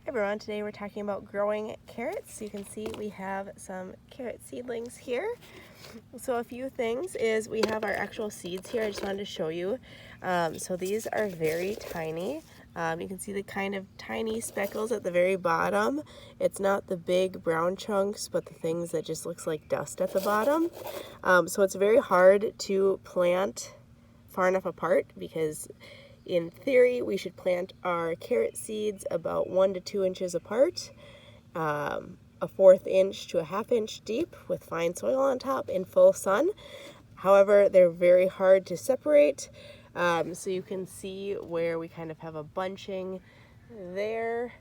Hi everyone, today we're talking about growing carrots. You can see we have some carrot seedlings here. So a few things is we have our actual seeds here. I just wanted to show you. So these are very tiny. You can see the kind of tiny speckles at the very bottom. It's not the big brown chunks, but the things that just looks like dust at the bottom. So it's very hard to plant far enough apart because in theory, we should plant our carrot seeds about 1 to 2 inches apart, a 1/4 inch to a 1/2 inch deep with fine soil on top in full sun. However, they're very hard to separate. So you can see where we kind of have a bunching there.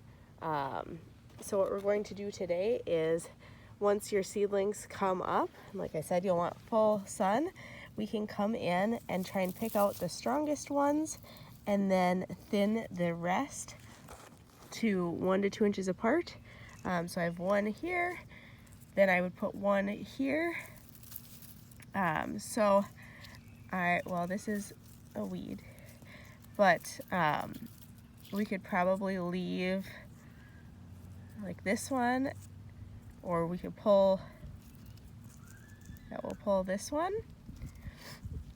So what we're going to do today is once your seedlings come up, like I said, you'll want full sun, we can come in and try and pick out the strongest ones and then thin the rest to 1 to 2 inches apart. So I have one here, then I would put one here. Well, this is a weed, but we could probably leave like this one, or we could pull, we'll pull this one,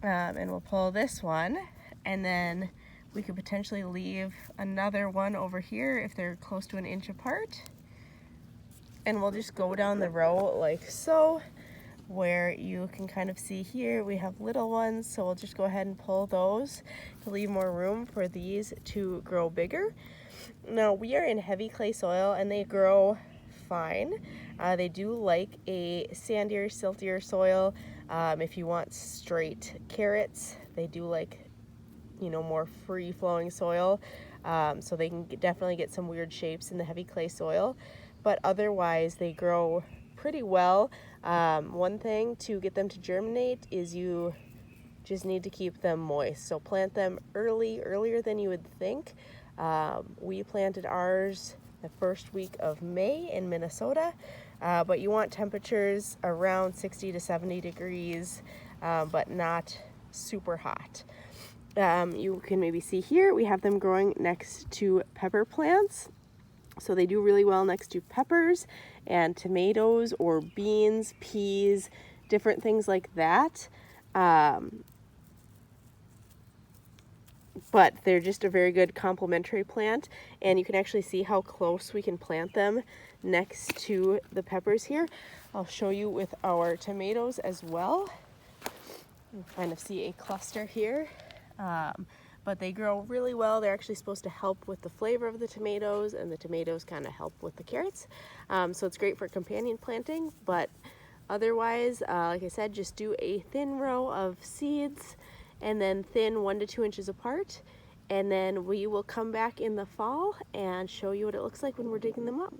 and we'll pull this one, and then we could potentially leave another one over here if they're close to 1 inch apart. And we'll just go down the row like so, where you can kind of see here we have little ones, so we'll just go ahead and pull those to leave more room for these to grow bigger. Now we are in heavy clay soil and they grow fine. They do like a sandier, siltier soil. If you want straight carrots, they do like more free-flowing soil, so they can definitely get some weird shapes in the heavy clay soil, but otherwise they grow pretty well. One thing to get them to germinate is you just need to keep them moist, so plant them earlier than you would think. We planted ours the first week of May in Minnesota, but you want temperatures around 60 to 70 degrees, but not super hot. You can maybe see here we have them growing next to pepper plants, so they do really well next to peppers and tomatoes or beans, peas, different things like that. But they're just a very good complementary plant, and you can actually see how close we can plant them next to the peppers here. I'll show you with our tomatoes as well. You can kind of see a cluster here. But they grow really well. They're actually supposed to help with the flavor of the tomatoes, and the tomatoes kind of help with the carrots. So it's great for companion planting, but otherwise, like I said, just do a thin row of seeds and then thin 1 to 2 inches apart. And then we will come back in the fall and show you what it looks like when we're digging them up.